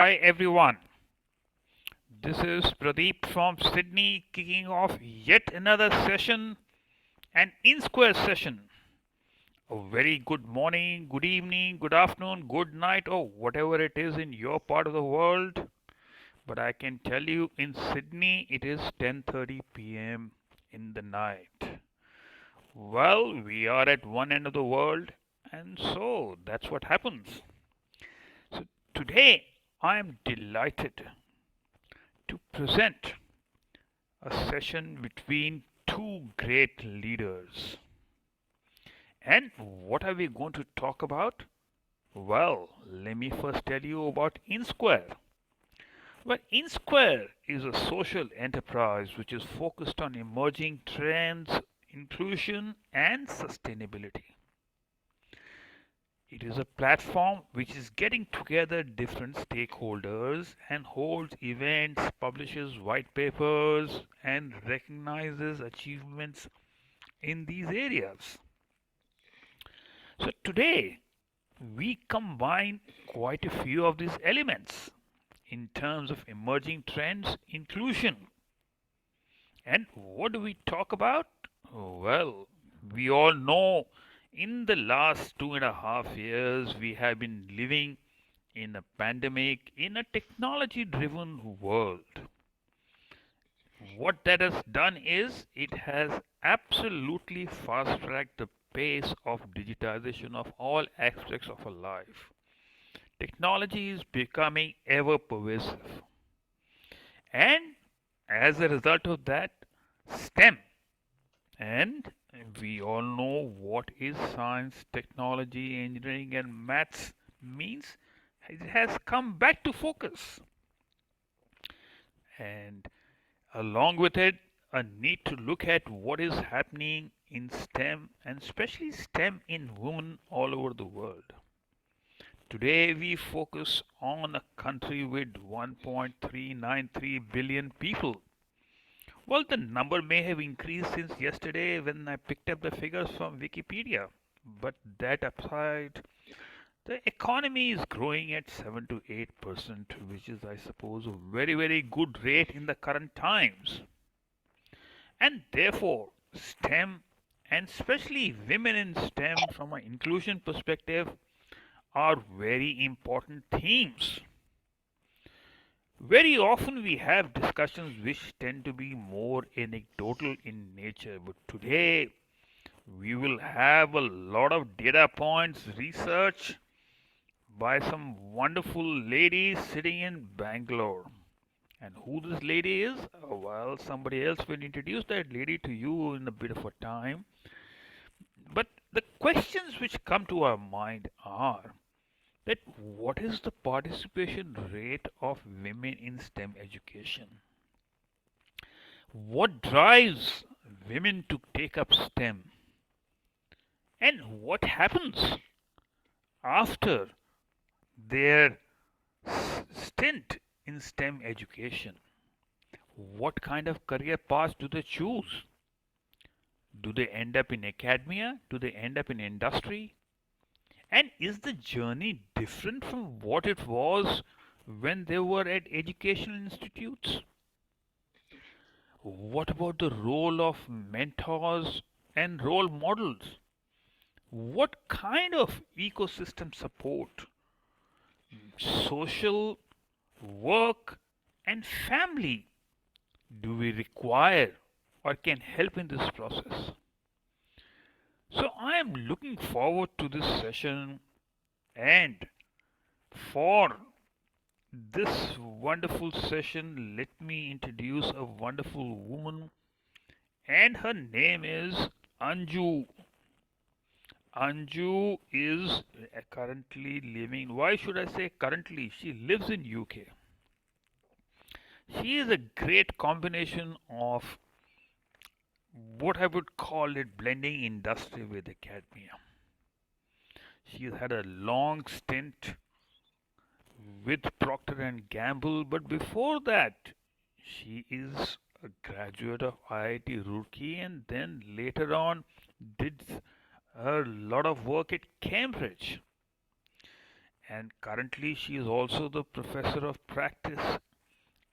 Hi everyone, this is Pradeep from Sydney kicking off yet another session, an InSquare session. A very good morning, good evening, good afternoon, good night, or whatever it is in your part of the world. But I can tell you in Sydney it is 10:30 p.m. in the night. Well, we are at one end of the world, and so that's what happens. So today I am delighted to present a session between two great leaders. And what are we going to talk about? Well, let me first tell you about InSquare. Well, InSquare is a social enterprise which is focused on emerging trends, inclusion, and sustainability. It is a platform which is getting together different stakeholders and holds events, publishes white papers, and recognizes achievements in these areas. So today we combine quite a few of these elements in terms of emerging trends, inclusion. And what do we talk about? Well, we all know in the last 2.5 years we have been living in a pandemic in a technology driven world. What that has done is it has absolutely fast tracked the pace of digitization of all aspects of our life. Technology is becoming ever pervasive. And as a result of that, STEM, and we all know what is science, technology, engineering, and maths means, it has come back to focus. And along with it, a need to look at what is happening in STEM and especially STEM in women all over the world. Today, we focus on a country with 1.393 billion people. Well, the number may have increased since yesterday when I picked up the figures from Wikipedia. But that aside, the economy is growing at 7 to 8%, which is, I suppose, a very, very good rate in the current times. And therefore, STEM and especially women in STEM from an inclusion perspective are very important themes. Very often we have discussions which tend to be more anecdotal in nature, but today we will have a lot of data points, research by some wonderful lady sitting in Bangalore. And who this lady is? Well, somebody else will introduce that lady to you in a bit of a time. But the questions which come to our mind are that what is the participation rate of women in STEM education? What drives women to take up STEM? And what happens after their stint in STEM education? What kind of career paths do they choose? Do they end up in academia? Do they end up in industry? And is the journey different from what it was when they were at educational institutes? What about the role of mentors and role models? What kind of ecosystem support, social, work, and family do we require or can help in this process? So I am looking forward to this session, and for this wonderful session, let me introduce a wonderful woman, and her name is Anju. Anju is currently living, why should I say currently? She lives in UK. She is a great combination of what I would call it blending industry with academia. She has had a long stint with Procter and Gamble, but before that, she is a graduate of IIT Roorkee and then later on did a lot of work at Cambridge. and currently she is also the professor of practice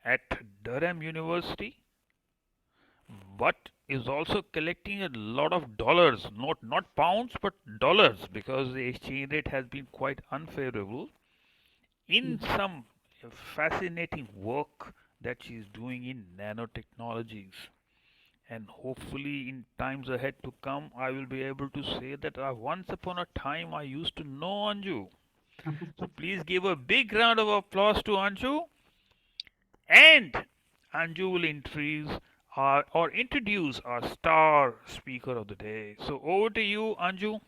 at Durham University, but is also collecting a lot of dollars, not pounds, but dollars, because the exchange rate has been quite unfavorable in some fascinating work that she's doing in nanotechnologies. And hopefully, in times ahead to come, I will be able to say that once upon a time I used to know Anju. So please give a big round of applause to Anju. And Anju will introduce our star speaker of the day. So over to you, Anju.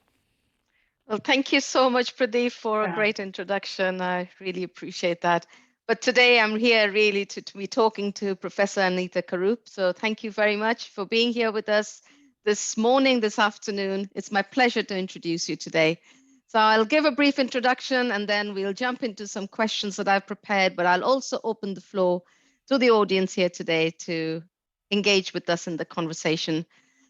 Well, thank you so much, Pradeep, for a great introduction. I really appreciate that. But today I'm here really to be talking to Professor Anitha Kurup. So thank you very much for being here with us this morning, this afternoon. It's my pleasure to introduce you today. So I'll give a brief introduction and then we'll jump into some questions that I've prepared, but I'll also open the floor to the audience here today to engage with us in the conversation.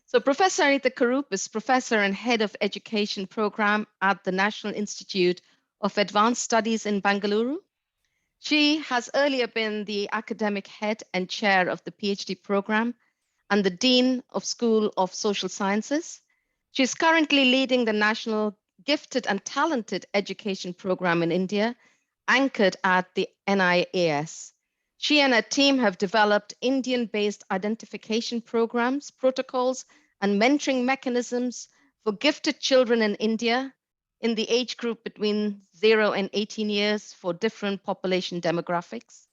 So Professor Anitha Kurup is Professor and Head of Education Program at the National Institute of Advanced Studies in Bangalore. She has earlier been the academic head and chair of the PhD program and the Dean of School of Social Sciences. She is currently leading the National Gifted and Talented Education Program in India, anchored at the NIAS. She and her team have developed Indian-based identification programs, protocols, and mentoring mechanisms for gifted children in India in the age group between 0 and 18 years for different population demographics.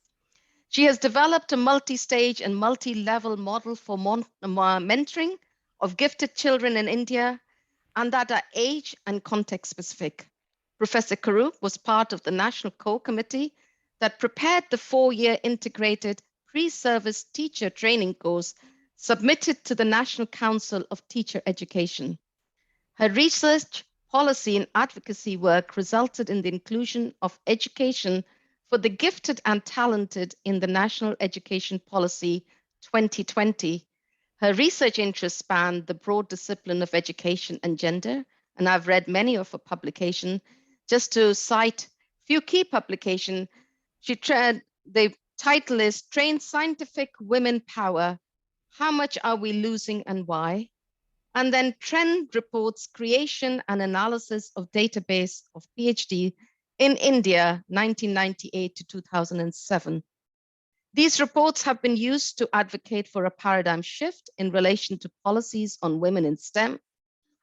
She has developed a multi-stage and multi-level model for mentoring of gifted children in India, and that are age and context specific. Professor Kurup was part of the National Core Committee that prepared the 4-year integrated pre-service teacher training course submitted to the National Council of Teacher Education. Her research, policy, and advocacy work resulted in the inclusion of education for the gifted and talented in the National Education Policy 2020. Her research interests span the broad discipline of education and gender, and I've read many of her publications. Just to cite a few key publications, the title is Train Scientific Women Power, How Much Are We Losing and Why? And then Trend Reports Creation and Analysis of Database of PhD in India, 1998 to 2007. These reports have been used to advocate for a paradigm shift in relation to policies on women in STEM,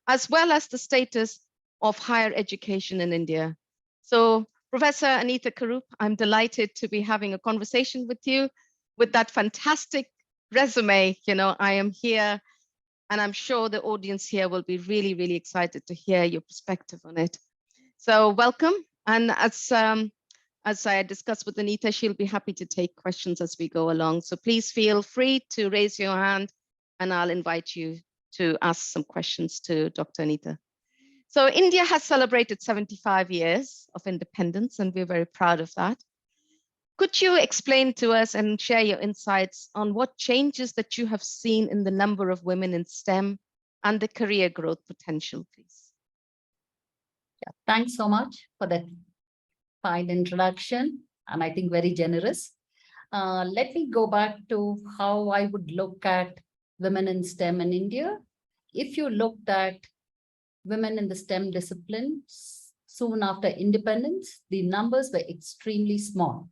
as well as the status of higher education in India. So, Professor Anitha Kurup, I'm delighted to be having a conversation with you with that fantastic resume. I am here, and I'm sure the audience here will be really, really excited to hear your perspective on it. So welcome. And as I discussed with Anitha, she'll be happy to take questions as we go along. So please feel free to raise your hand and I'll invite you to ask some questions to Dr. Anitha. So India has celebrated 75 years of independence, and we're very proud of that. Could you explain to us and share your insights on what changes that you have seen in the number of women in STEM and the career growth potential, please? Yeah, thanks so much for that fine introduction, and I think very generous. Let me go back to how I would look at women in STEM in India. If you looked at women in the STEM disciplines soon after independence, the numbers were extremely small.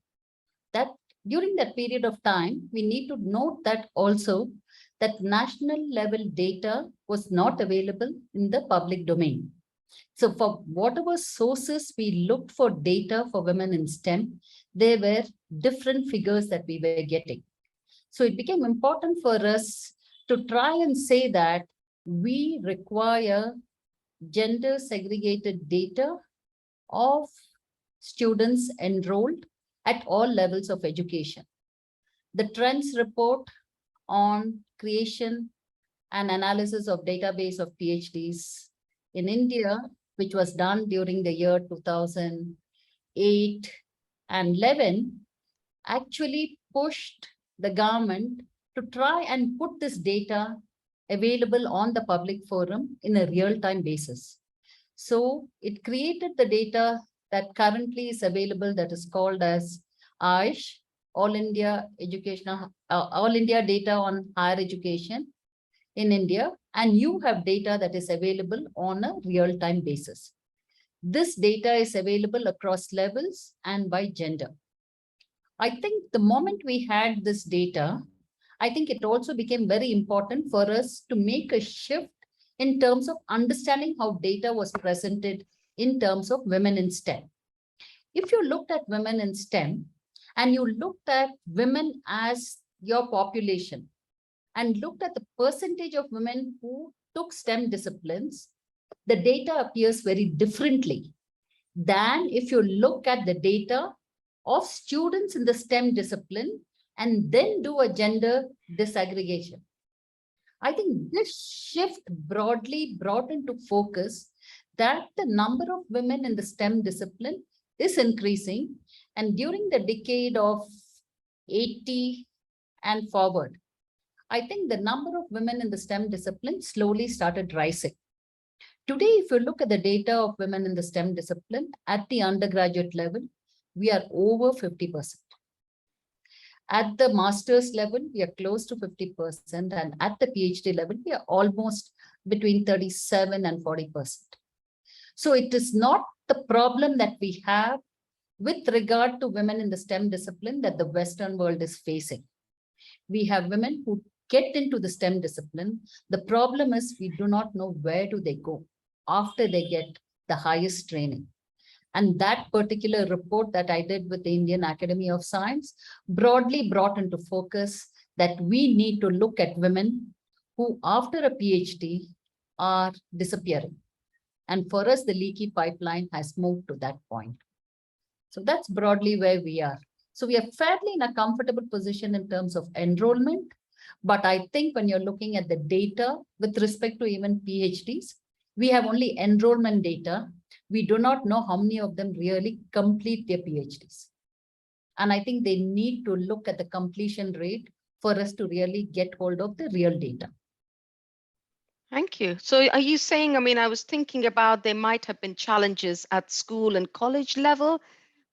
That during that period of time, we need to note that also that national level data was not available in the public domain. So for whatever sources we looked for data for women in STEM, there were different figures that we were getting. So it became important for us to try and say that we require gender segregated data of students enrolled at all levels of education. The Trends report on creation and analysis of database of PhDs in India, which was done during the year 2008 and 11, actually pushed the government to try and put this data available on the public forum in a real-time basis. So it created the data that currently is available that is called as AISH, All India Data on Higher Education in India, and you have data that is available on a real-time basis. This data is available across levels and by gender. I think the moment we had this data, I think it also became very important for us to make a shift in terms of understanding how data was presented in terms of women in STEM. If you looked at women in STEM and you looked at women as your population and looked at the percentage of women who took STEM disciplines, the data appears very differently than if you look at the data of students in the STEM discipline and then do a gender disaggregation. I think this shift broadly brought into focus that the number of women in the STEM discipline is increasing. And during the decade of 80 and forward, I think the number of women in the STEM discipline slowly started rising. Today, if you look at the data of women in the STEM discipline at the undergraduate level, we are over 50%. At the master's level, we are close to 50%. And at the PhD level, we are almost between 37 and 40%. So it is not the problem that we have with regard to women in the STEM discipline that the Western world is facing. We have women who get into the STEM discipline. The problem is we do not know where do they go after they get the highest training. And that particular report that I did with the Indian Academy of Science broadly brought into focus that we need to look at women who after a PhD are disappearing. And for us, the leaky pipeline has moved to that point. So that's broadly where we are. So we are fairly in a comfortable position in terms of enrollment. But I think when you're looking at the data with respect to even PhDs, we have only enrollment data. We do not know how many of them really complete their PhDs. And I think they need to look at the completion rate for us to really get hold of the real data. Thank you. So are you saying, I mean, I was thinking about there might have been challenges at school and college level,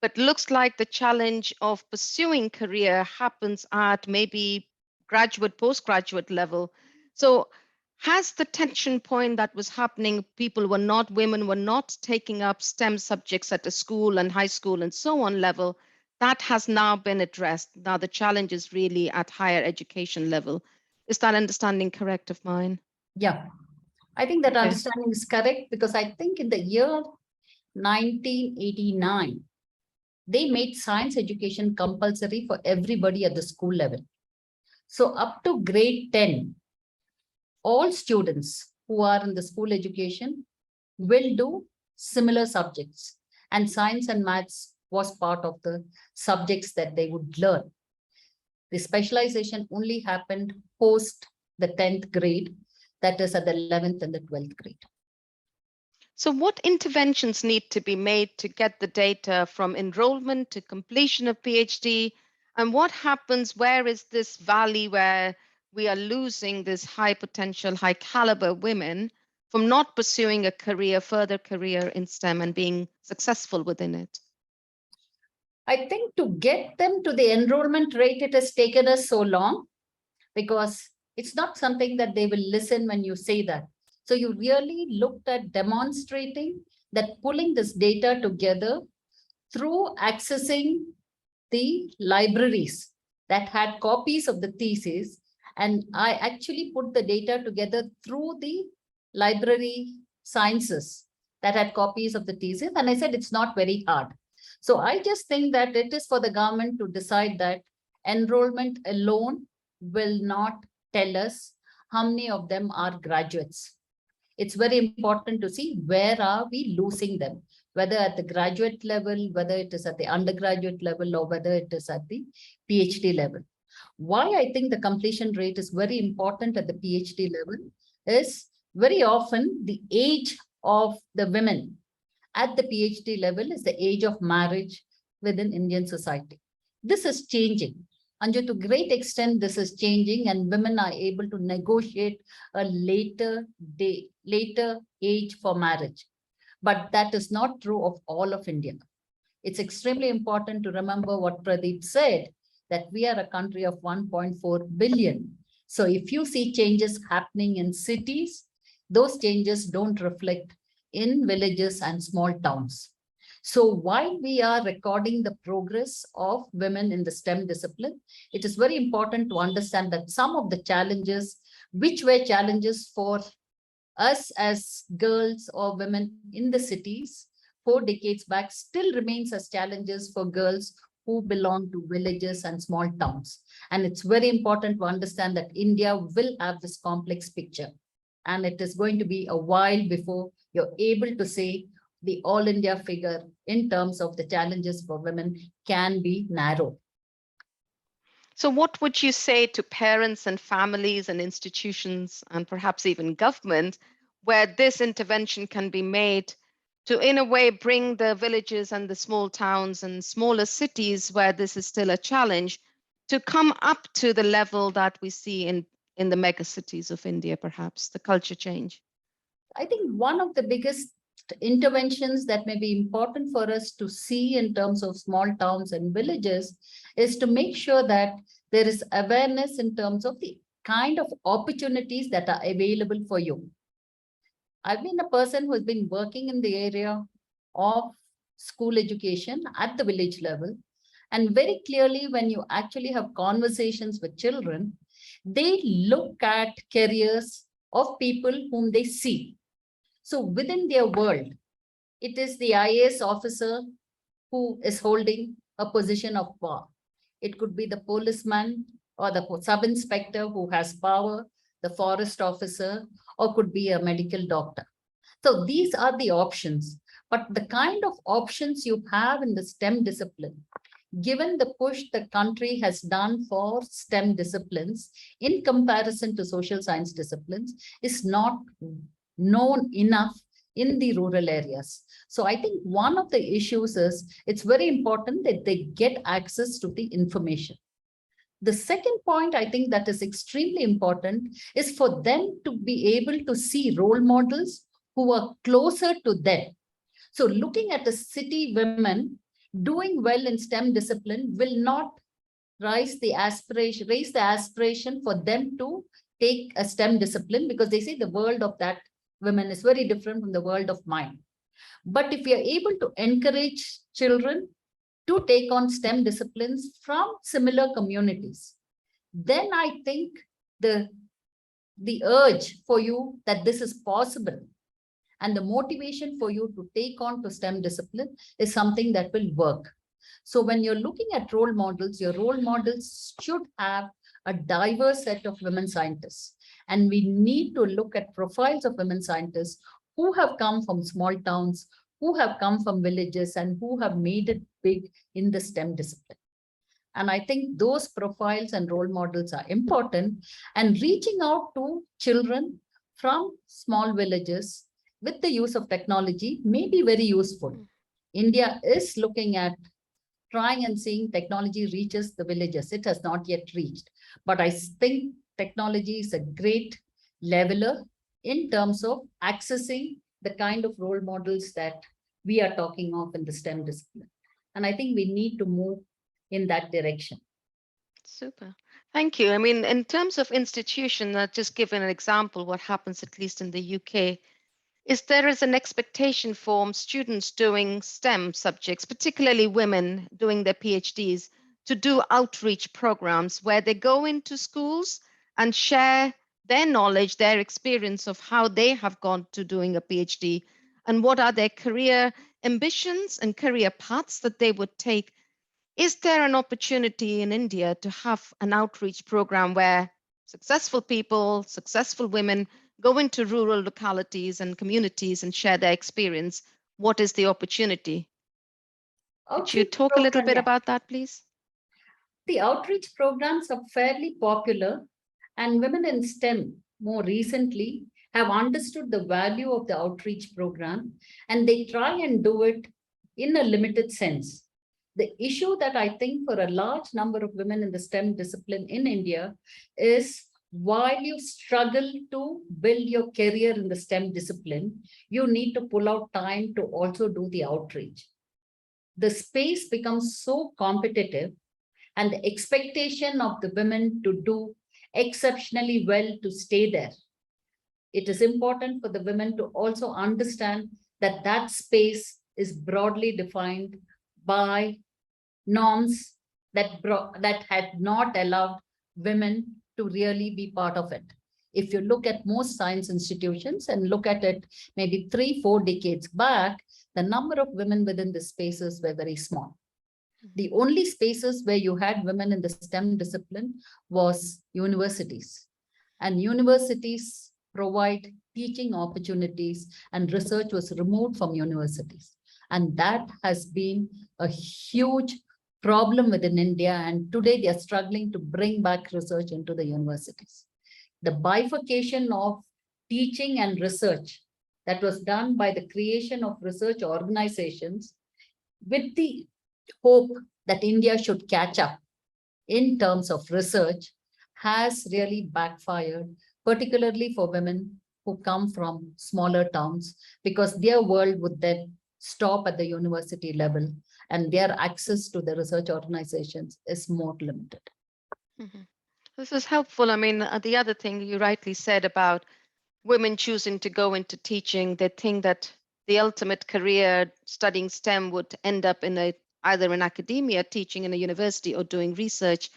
but looks like the challenge of pursuing career happens at maybe graduate, postgraduate level. So has the tension point that was happening, women were not taking up STEM subjects at the school and high school and so on level, that has now been addressed. Now the challenge is really at higher education level. Is that understanding correct of mine? Yeah, I think that Okay. understanding is correct because I think in the year 1989, they made science education compulsory for everybody at the school level. So up to grade 10, all students who are in the school education will do similar subjects. And science and maths was part of the subjects that they would learn. The specialization only happened post the 10th grade, that is at the 11th and the 12th grade. So what interventions need to be made to get the data from enrollment to completion of PhD? And what happens, where is this valley where we are losing this high potential, high caliber women from not pursuing a further career in STEM and being successful within it? I think to get them to the enrollment rate, it has taken us so long because it's not something that they will listen when you say that. So you really looked at demonstrating that pulling this data together through accessing the libraries that had copies of the thesis. And I actually put the data together through the library sciences that had copies of the thesis. And I said, it's not very hard. So I just think that it is for the government to decide that enrollment alone will not tell us how many of them are graduates. It's very important to see where are we losing them, whether at the graduate level, whether it is at the undergraduate level, or whether it is at the PhD level. Why I think the completion rate is very important at the PhD level is very often the age of the women at the PhD level is the age of marriage within Indian society. This is changing. And to a great extent, this is changing and women are able to negotiate a later age for marriage. But that is not true of all of India. It's extremely important to remember what Pradeep said, that we are a country of 1.4 billion. So if you see changes happening in cities, those changes don't reflect in villages and small towns. So while we are recording the progress of women in the STEM discipline, it is very important to understand that some of the challenges, which were challenges for us as girls or women in the cities 4 decades back, still remains as challenges for girls who belong to villages and small towns. And it's very important to understand that India will have this complex picture. And it is going to be a while before you're able to say the all India figure in terms of the challenges for women can be narrow. So, what would you say to parents and families and institutions and perhaps even government where this intervention can be made to, in a way, bring the villages and the small towns and smaller cities where this is still a challenge to come up to the level that we see in the mega cities of India, perhaps, the culture change? I think one of the biggest interventions that may be important for us to see in terms of small towns and villages is to make sure that there is awareness in terms of the kind of opportunities that are available for you. I've been a person who has been working in the area of school education at the village level. And very clearly, when you actually have conversations with children, they look at careers of people whom they see. So within their world, it is the IAS officer who is holding a position of power. It could be the policeman or the sub-inspector who has power, the forest officer, or could be a medical doctor. So these are the options. But the kind of options you have in the STEM discipline, given the push the country has done for STEM disciplines in comparison to social science disciplines, is not known enough in the rural areas. So I think one of the issues is it's very important that they get access to the information. The second point I think that is extremely important is for them to be able to see role models who are closer to them. So looking at a city women doing well in STEM discipline will not raise the aspiration for them to take a STEM discipline, because they say the world of that women is very different from the world of mine. But if we are able to encourage children to take on STEM disciplines from similar communities, then I think the urge for you that this is possible and the motivation for you to take on to STEM discipline is something that will work. So when you're looking at role models, your role models should have a diverse set of women scientists. And we need to look at profiles of women scientists who have come from small towns, who have come from villages, and who have made it big in the STEM discipline. And I think those profiles and role models are important. And reaching out to children from small villages with the use of technology may be very useful. India is looking at trying and seeing technology reaches the villages. It has not yet reached. But I think technology is a great leveler in terms of accessing the kind of role models that we are talking of in the STEM discipline. And I think we need to move in that direction. Super. Thank you. I mean, in terms of institution, just given an example, what happens at least in the UK, is there is an expectation for students doing STEM subjects, particularly women doing their PhDs, to do outreach programs where they go into schools and share their knowledge, their experience of how they have gone to doing a PhD and what are their career ambitions and career paths that they would take. Is there an opportunity in India to have an outreach program where successful people, successful women go into rural localities and communities and share their experience? What is the opportunity? Could you Outreach talk a little program, bit yeah. about that, please? The outreach programs are fairly popular, and women in STEM more recently have understood the value of the outreach program, and they try and do it in a limited sense. The issue that I think for a large number of women in the STEM discipline in India is, while you struggle to build your career in the STEM discipline, you need to pull out time to also do the outreach. the space becomes so competitive and the expectation of the women to do exceptionally well to stay there. It is important for the women to also understand that that space is broadly defined by norms that had not allowed women to really be part of it. If you look at most science institutions and look at it maybe 3-4 decades back, the number of women within the spaces were very small. The only spaces where you had women in the STEM discipline was universities. And universities provide teaching opportunities, and research was removed from universities. And that has been a huge problem within India. And today they are struggling to bring back research into the universities. The bifurcation of teaching and research that was done by the creation of research organizations with the hope that India should catch up in terms of research has really backfired, particularly for women who come from smaller towns, because their world would then stop at the university level and their access to the research organizations is more limited. Mhm. This is helpful. I mean, the other thing you rightly said about women choosing to go into teaching, they think that the ultimate career studying STEM would end up in either in academia, teaching in a university, or doing research.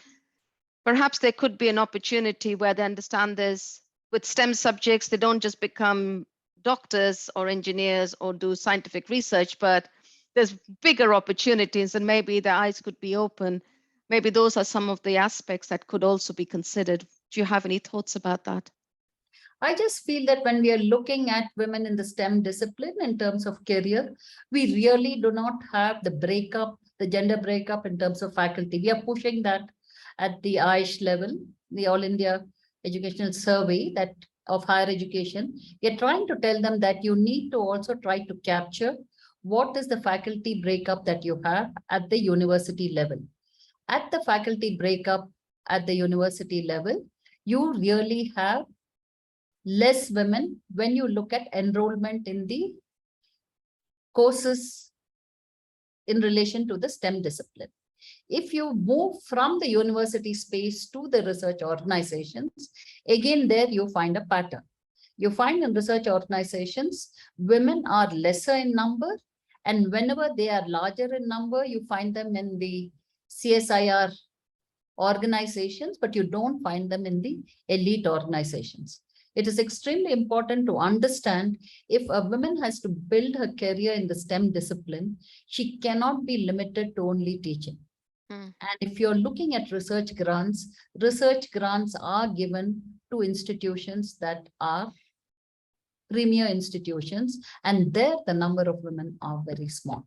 Perhaps there could be an opportunity where they understand this with STEM subjects, they don't just become doctors or engineers or do scientific research, but there's bigger opportunities and maybe their eyes could be open. Maybe those are some of the aspects that could also be considered. Do you have any thoughts about that? I just feel that when we are looking at women in the STEM discipline in terms of career, we really do not have the breakup, the gender breakup in terms of faculty. We are pushing that at the AISH level, the All India Educational Survey that of higher education. We are trying to tell them that you need to also try to capture what is the faculty breakup that you have at the university level. At the faculty breakup at the university level, you really have less women when you look at enrollment in the courses in relation to the STEM discipline. If you move from the university space to the research organizations, again, there you find a pattern. You find in research organizations, women are lesser in number, and whenever they are larger in number, you find them in the CSIR organizations, but you don't find them in the elite organizations. It is extremely important to understand if a woman has to build her career in the STEM discipline, she cannot be limited to only teaching. Mm. And if you're looking at research grants are given to institutions that are premier institutions, and there the number of women are very small.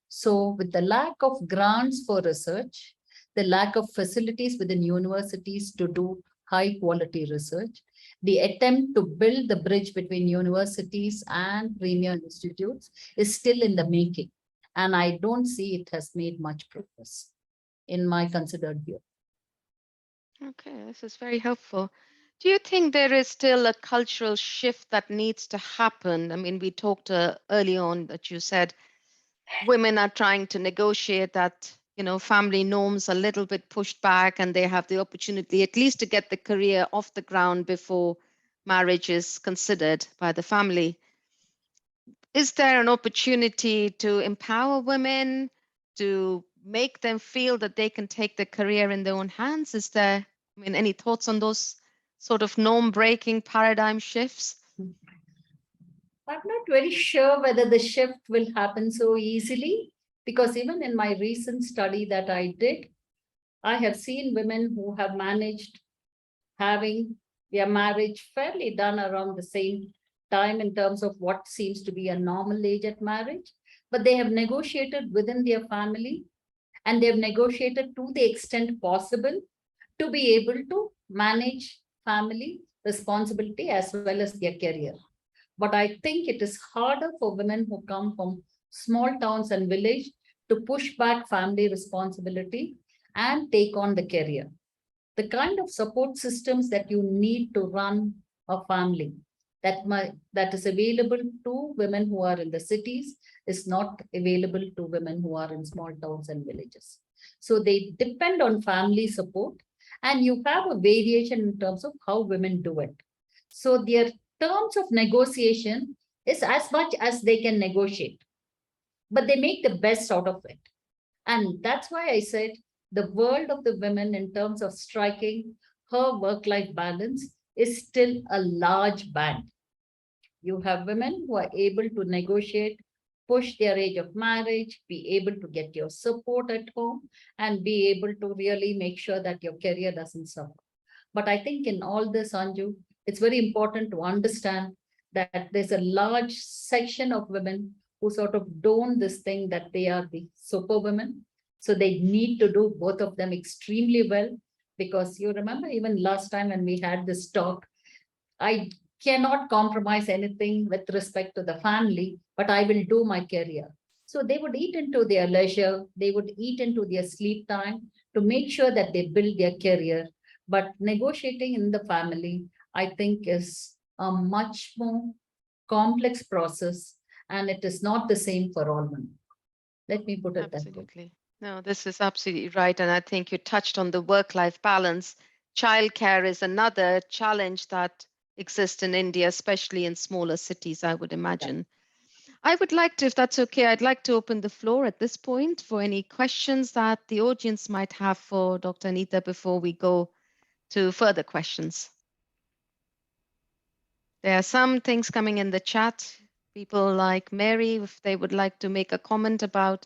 So with the lack of grants for research, the lack of facilities within universities to do high quality research, the attempt to build the bridge between universities and premier institutes is still in the making. And I don't see it has made much progress in my considered view. Okay, this is very helpful. Do you think there is still a cultural shift that needs to happen? I mean, we talked early on that you said women are trying to negotiate that, family norms a little bit pushed back and they have the opportunity at least to get the career off the ground before marriage is considered by the family. Is there an opportunity to empower women, to make them feel that they can take their career in their own hands? Is there, any thoughts on those sort of norm breaking paradigm shifts? I'm not very sure whether the shift will happen so easily, because even in my recent study that I did, I have seen women who have managed having their marriage fairly done around the same time in terms of what seems to be a normal age at marriage, but they have negotiated within their family and they have negotiated to the extent possible to be able to manage family responsibility as well as their career. But I think it is harder for women who come from small towns and village to push back family responsibility and take on the career. The kind of support systems that you need to run a family, that is available to women who are in the cities is not available to women who are in small towns and villages. So they depend on family support, and you have a variation in terms of how women do it. So their terms of negotiation is as much as they can negotiate, but they make the best out of it. And that's why I said the world of the women in terms of striking her work-life balance is still a large band. You have women who are able to negotiate, push their age of marriage, be able to get your support at home, and be able to really make sure that your career doesn't suffer. But I think in all this, Anju, it's very important to understand that there's a large section of women who sort of don't this thing that they are the super women. So they need to do both of them extremely well. Because you remember, even last time when we had this talk, I cannot compromise anything with respect to the family, but I will do my career. So they would eat into their leisure, they would eat into their sleep time to make sure that they build their career. But negotiating in the family, I think, is a much more complex process, and it is not the same for all women. Let me put it that way. Absolutely. No, this is absolutely right. And I think you touched on the work-life balance. Childcare is another challenge that exists in India, especially in smaller cities, I would imagine. I would like to, if that's okay, I'd like to open the floor at this point for any questions that the audience might have for Dr. Anitha before we go to further questions. There are some things coming in the chat. People like Mary, if they would like to make a comment about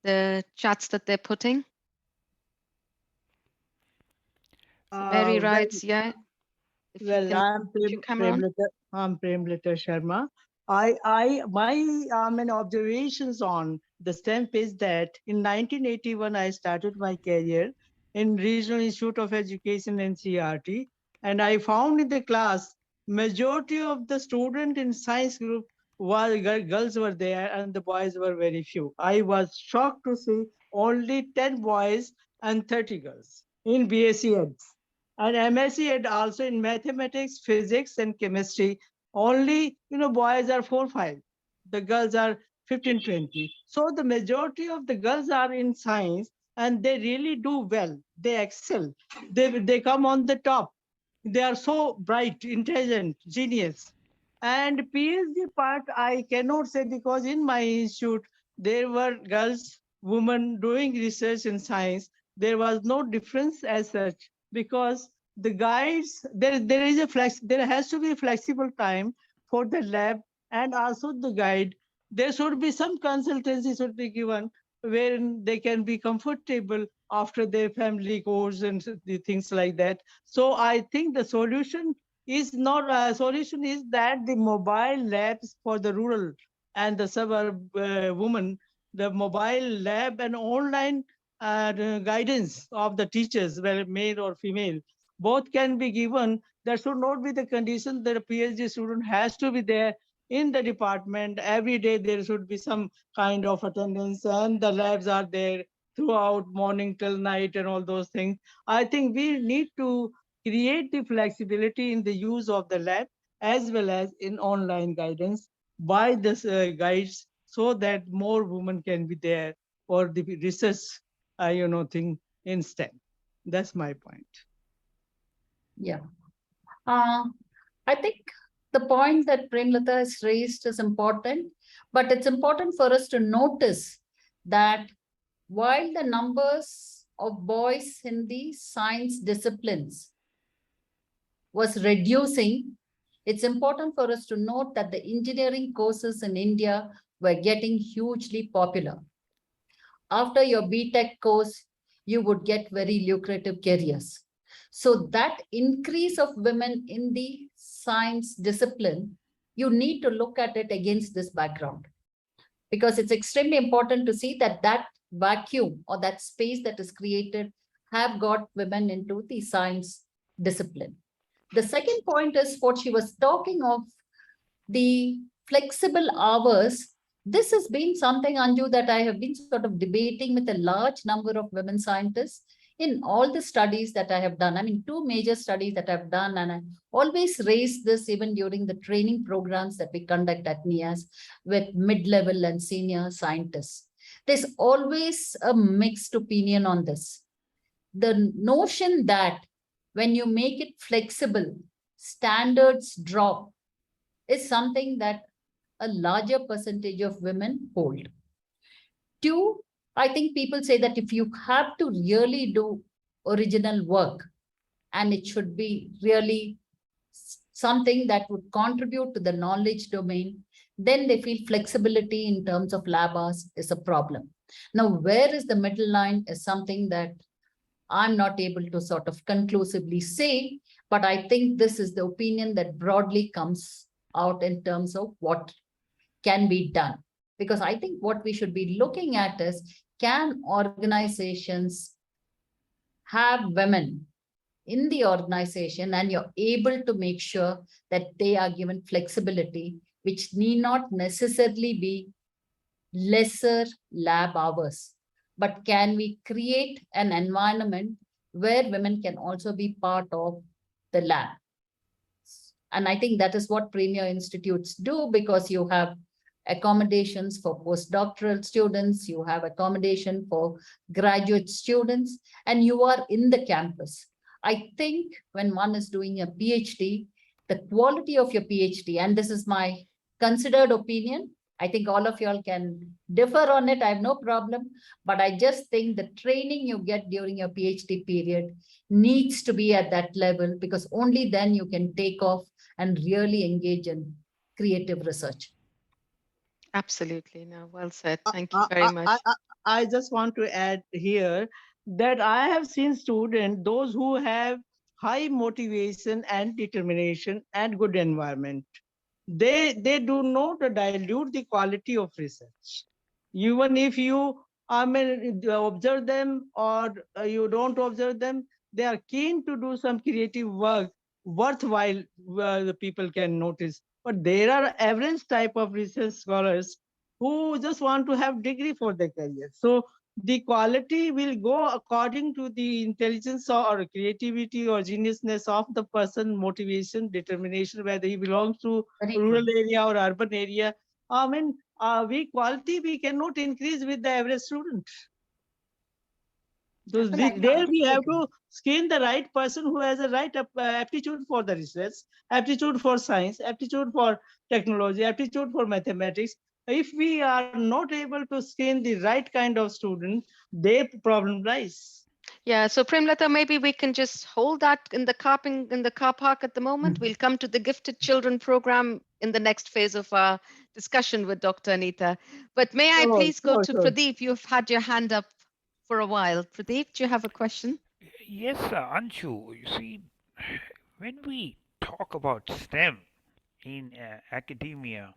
the chats that they're putting. So Mary Well, writes, yeah, if you well, can I'm put your camera on. Premlata Sharma. My observations on the STEM is that in 1981 I started my career in Regional Institute of Education NCERT, and I found in the class majority of the student in science group was girls were there and the boys were very few. I was shocked to see only 10 boys and 30 girls in BSc Ed. And MSc and also in mathematics, physics, and chemistry. Only, boys are 4, 5. The girls are 15, 20. So the majority of the girls are in science and they really do well. They excel. They come on the top. They are so bright, intelligent, genius. And PhD part, I cannot say because in my institute, there were girls, women doing research in science. There was no difference as such because the guides, there is a there has to be a flexible time for the lab and also the guide. There should be some consultancy should be given wherein they can be comfortable after their family goes and the things like that. So I think the solution is not solution is that the mobile labs for the rural and the suburb women, the mobile lab and online guidance of the teachers, whether male or female, both can be given. That should not be the condition that a PhD student has to be there in the department every day. There should be some kind of attendance, and the labs are there throughout morning till night and all those things. I think we need to create the flexibility in the use of the lab as well as in online guidance by the guides so that more women can be there for the research thing in STEM. That's my point. Yeah. Uh, I think the point that Premlata has raised is important, but it's important for us to notice that while the numbers of boys in the science disciplines was reducing, it's important for us to note that the engineering courses in India were getting hugely popular. After your BTech course, you would get very lucrative careers. So that increase of women in the science discipline, you need to look at it against this background, because it's extremely important to see that that vacuum or that space that is created have got women into the science discipline. The second point is what she was talking of, the flexible hours. This has been something, Anju, that I have been sort of debating with a large number of women scientists in all the studies that I have done, I mean, two major studies that I've done, and I always raise this even during the training programs that we conduct at NIAS with mid-level and senior scientists. There's always a mixed opinion on this. The notion that when you make it flexible, standards drop is something that a larger percentage of women hold. Two, I think people say that if you have to really do original work, and it should be really something that would contribute to the knowledge domain, then they feel flexibility in terms of lab hours is a problem. Now, where is the middle line is something that I'm not able to sort of conclusively say, but I think this is the opinion that broadly comes out in terms of what can be done. Because I think what we should be looking at is, can organizations have women in the organization, and you're able to make sure that they are given flexibility, which need not necessarily be lesser lab hours, but can we create an environment where women can also be part of the lab? And I think that is what premier institutes do, because you have accommodations for postdoctoral students, you have accommodation for graduate students, and you are in the campus. I think when one is doing a PhD, the quality of your PhD, and this is my considered opinion, I think all of y'all can differ on it, I have no problem, but I just think the training you get during your PhD period needs to be at that level, because only then you can take off and really engage in creative research. Absolutely. No, well said. Thank you I, very I, I, much. I I just want to add here that I have seen students, those who have high motivation and determination and good environment, they do not dilute the quality of research. Even if you, I mean, observe them or you don't observe them, they are keen to do some creative work worthwhile, the people can notice. But there are average type of research scholars who just want to have degree for their career. So the quality will go according to the intelligence or creativity or geniusness of the person, motivation, determination, whether he belongs to Very rural true. area or urban area. I mean, we cannot increase with the average student. So Well, I there we completely have agree. to screen the right person who has the right aptitude for the research, aptitude for science, aptitude for technology, aptitude for mathematics. If we are not able to screen the right kind of student, their problem lies. Yeah, so Premlata, maybe we can just hold that in the car park at the moment. We'll come to the Gifted Children program in the next phase of our discussion with Dr. Anita. But may I Sure, please go sure, to sure. Pradeep? You've had your hand up for a while. Pradeep, do you have a question? Yes, Anshu, you see, when we talk about STEM in academia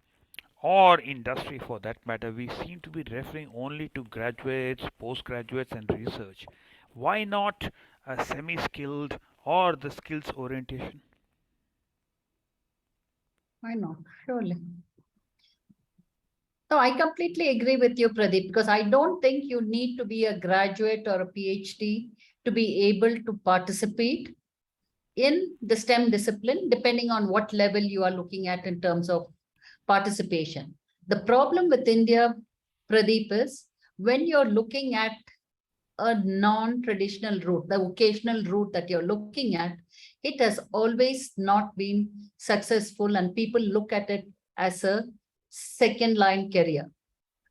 or industry for that matter, we seem to be referring only to graduates, postgraduates, and research. Why not a semi skilled or the skills orientation? Why not? Surely. No, I completely agree with you, Pradeep, because I don't think you need to be a graduate or a PhD to be able to participate in the STEM discipline, depending on what level you are looking at in terms of participation. The problem with India, Pradeep, is when you're looking at a non-traditional route, the vocational route that you're looking at, it has always not been successful, and people look at it as a second line career.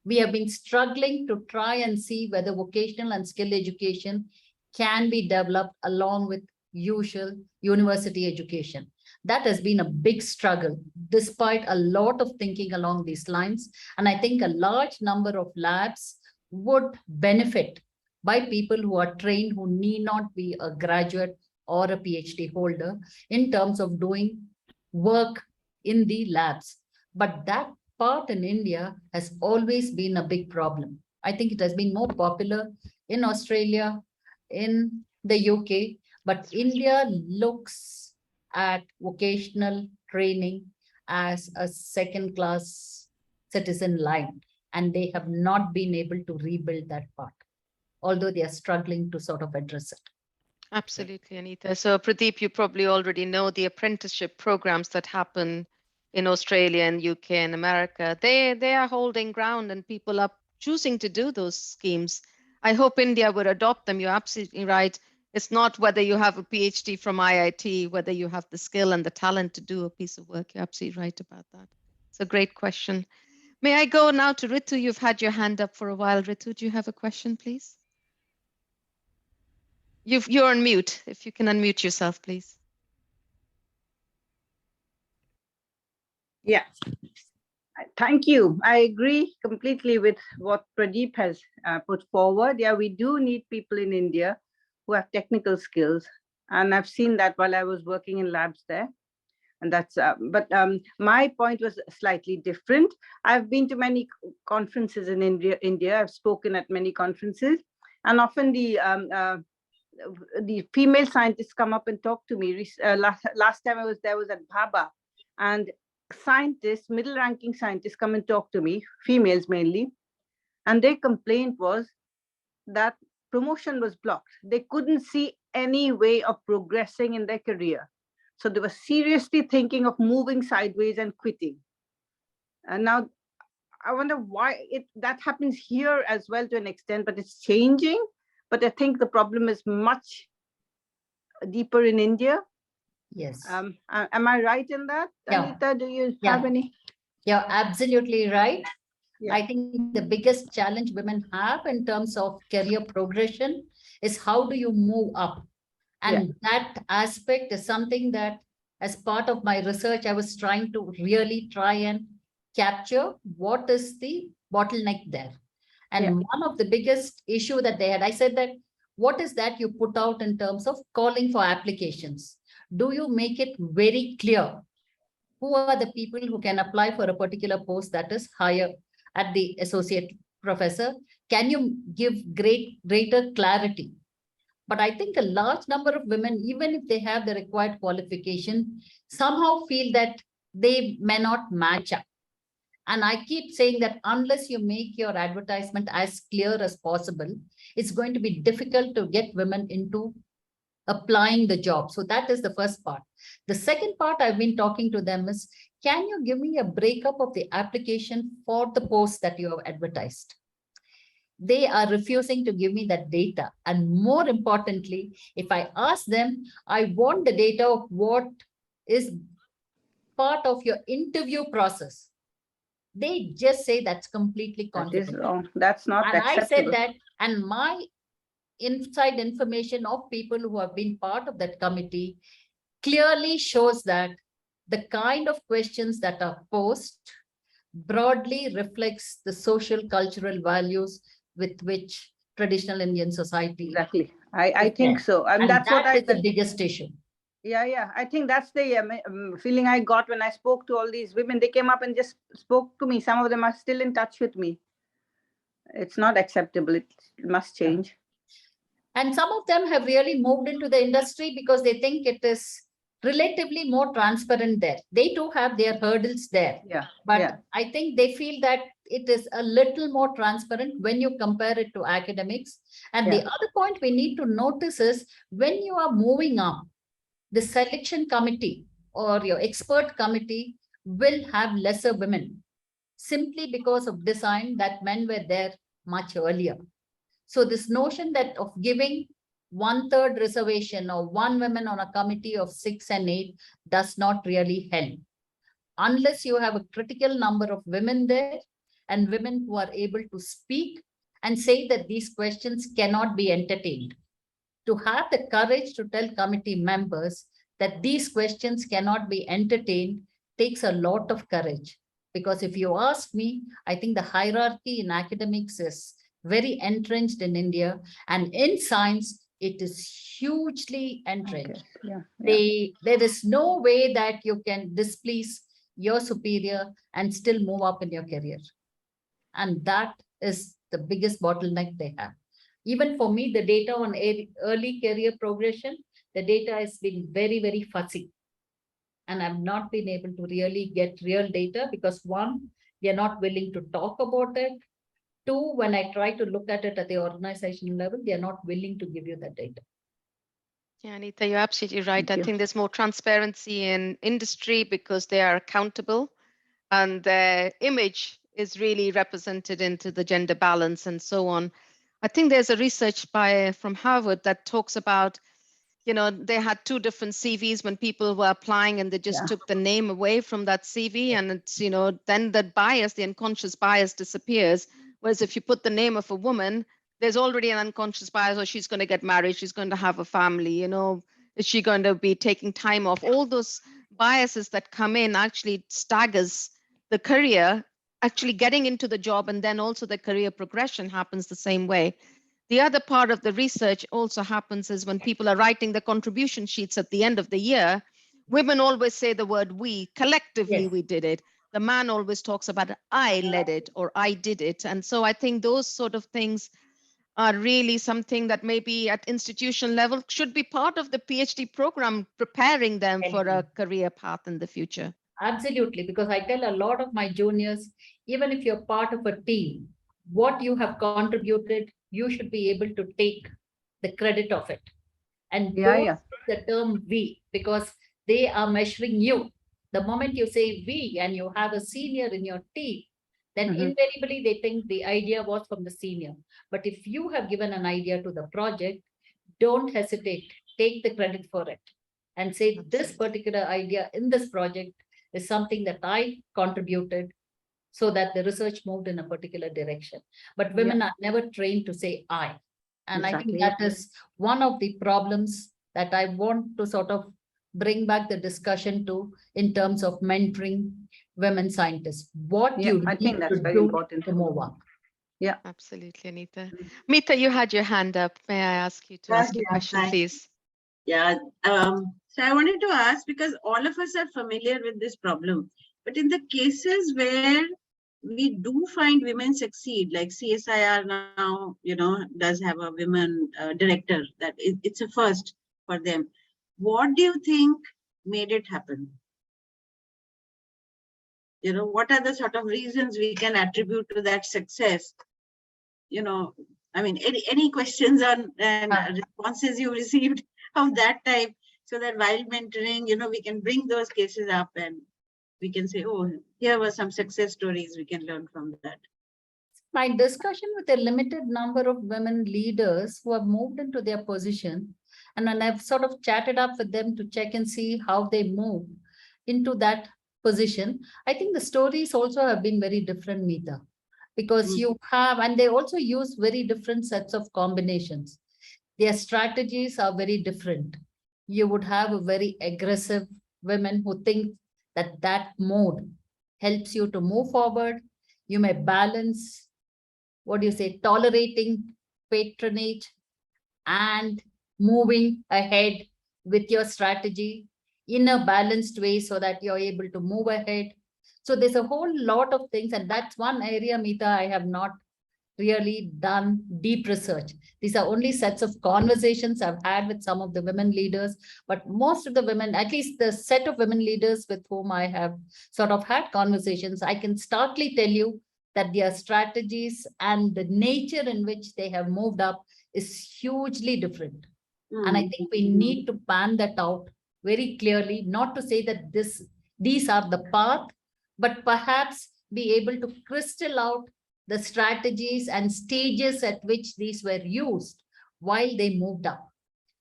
We have been struggling to try and see whether vocational and skill education can be developed along with usual university education. That has been a big struggle, despite a lot of thinking along these lines. And I think a large number of labs would benefit by people who are trained, who need not be a graduate or a PhD holder, in terms of doing work in the labs. But that part in India has always been a big problem. I think it has been more popular in Australia, in the UK, but India looks at vocational training as a second class citizen line, and they have not been able to rebuild that part. although they are struggling to sort of address it. Absolutely, Anita. So, Pradeep, you probably already know the apprenticeship programs that happen in Australia and UK and America. They are holding ground, and people are choosing to do those schemes. I hope India would adopt them. You're absolutely right. It's not whether you have a PhD from IIT, whether you have the skill and the talent to do a piece of work. You're absolutely right about that. It's a great question. May I go now to Ritu? You've had your hand up for a while. Ritu, do you have a question, please? You're on mute. If you can unmute yourself, please. Yeah, thank you. I agree completely with what Pradeep has put forward. Yeah, we do need people in India who have technical skills. And I've seen that while I was working in labs there. And that's, my point was slightly different. I've been to many conferences in India. I've spoken at many conferences. And often the female scientists come up and talk to me. Last time I was there was at Bhaba. And scientists, middle ranking scientists come and talk to me, females mainly, and their complaint was that promotion was blocked. They couldn't see any way of progressing in their career. So they were seriously thinking of moving sideways and quitting. And now I wonder why that happens here as well to an extent, but it's changing. But I think the problem is much deeper in India. Yes. Am I right in that? Yeah. Anita, do you have any? You're absolutely right. Yeah. I think the biggest challenge women have in terms of career progression is how do you move up? And that aspect is something that, as part of my research, I was trying to really try and capture what is the bottleneck there. And one of the biggest issue that they had, I said that, what is that you put out in terms of calling for applications? Do you make it very clear who are the people who can apply for a particular post that is higher at the associate professor? Can you give greater clarity? But I think a large number of women, even if they have the required qualification, somehow feel that they may not match up. And I keep saying that unless you make your advertisement as clear as possible, it's going to be difficult to get women into applying the job. So that is the first part. The second part I've been talking to them is, can you give me a breakup of the application for the post that you have advertised? They are refusing to give me that data. And more importantly, if I ask them, I want the data of what is part of your interview process, they just say that's completely confidential. That is wrong. That's not and acceptable. I said that, and my inside information of people who have been part of that committee clearly shows that the kind of questions that are posed broadly reflects the social cultural values with which traditional Indian society. Exactly. I think so. And that's that what is the biggest issue. Yeah. I think that's the feeling I got when I spoke to all these women. They came up and just spoke to me. Some of them are still in touch with me. It's not acceptable. It must change. And some of them have really moved into the industry because they think it is relatively more transparent there. They too have their hurdles there. But I think they feel that it is a little more transparent when you compare it to academics. And the other point we need to notice is, when you are moving up, the selection committee or your expert committee will have lesser women, simply because of design that men were there much earlier. So this notion that of giving 1/3 reservation or one woman on a committee of 6 and 8 does not really help. Unless you have a critical number of women there and women who are able to speak and say that these questions cannot be entertained. To have the courage to tell committee members that these questions cannot be entertained takes a lot of courage. Because if you ask me, I think the hierarchy in academics is very entrenched in India, and in science, it is hugely entrenched. There is no way that you can displease your superior and still move up in your career. And that is the biggest bottleneck they have. Even for me, the data on early career progression, the data has been very, very fuzzy. And I've not been able to really get real data because, one, we are not willing to talk about it. Two, when I try to look at it at the organizational level, they are not willing to give you that data. Yeah, Anita, you're absolutely right. Thank I you. think there's more transparency in industry because they are accountable and their image is really represented into the gender balance and so on. I think there's a research from Harvard that talks about, they had two different CVs when people were applying and they just Yeah. took the name away from that CV and it's, then that bias, the unconscious bias disappears. Whereas if you put the name of a woman, there's already an unconscious bias, or she's going to get married, she's going to have a family, is she going to be taking time off? All those biases that come in actually staggers the career, actually getting into the job, and then also the career progression happens the same way. The other part of the research also happens is when people are writing the contribution sheets at the end of the year, women always say the word we, collectively Yes. we did it. The man always talks about I led it or I did it. And so I think those sort of things are really something that maybe at institution level should be part of the PhD program, preparing them for a career path in the future. Absolutely, because I tell a lot of my juniors, even if you're part of a team, what you have contributed, you should be able to take the credit of it. And Yeah, don't yeah. use the term we, because they are measuring you. The moment you say we and you have a senior in your team, then invariably they think the idea was from the senior. But if you have given an idea to the project, don't hesitate, take the credit for it and say this particular idea in this project is something that I contributed so that the research moved in a particular direction. But women are never trained to say I. And I think Exactly. that is one of the problems that I want to sort of bring back the discussion to in terms of mentoring women scientists. What Yeah, you I need think that's to very do important. to move up. Yeah. Absolutely, Anita. Mita, you had your hand up. May I ask you to ask your question, Thanks. please? Yeah. So I wanted to ask, because all of us are familiar with this problem, but in the cases where we do find women succeed, like CSIR now, does have a women director, it's a first for them. What do you think made it happen? What are the sort of reasons we can attribute to that success? I mean, any questions on and responses you received of that type, so that while mentoring, we can bring those cases up and we can say, oh, here were some success stories we can learn from that. My discussion with a limited number of women leaders who have moved into their position, and then I've sort of chatted up with them to check and see how they move into that position. I think the stories also have been very different, Meeta, because you have, and they also use very different sets of combinations. Their strategies are very different. You would have a very aggressive women who think that that mode helps you to move forward. You may balance, what do you say, tolerating patronage and moving ahead with your strategy in a balanced way so that you're able to move ahead. So there's a whole lot of things, and that's one area, Meeta, I have not really done deep research. These are only sets of conversations I've had with some of the women leaders, but most of the women, at least the set of women leaders with whom I have sort of had conversations, I can starkly tell you that their strategies and the nature in which they have moved up is hugely different. And I think we need to pan that out very clearly, not to say that these are the path, but perhaps be able to crystal out the strategies and stages at which these were used while they moved up,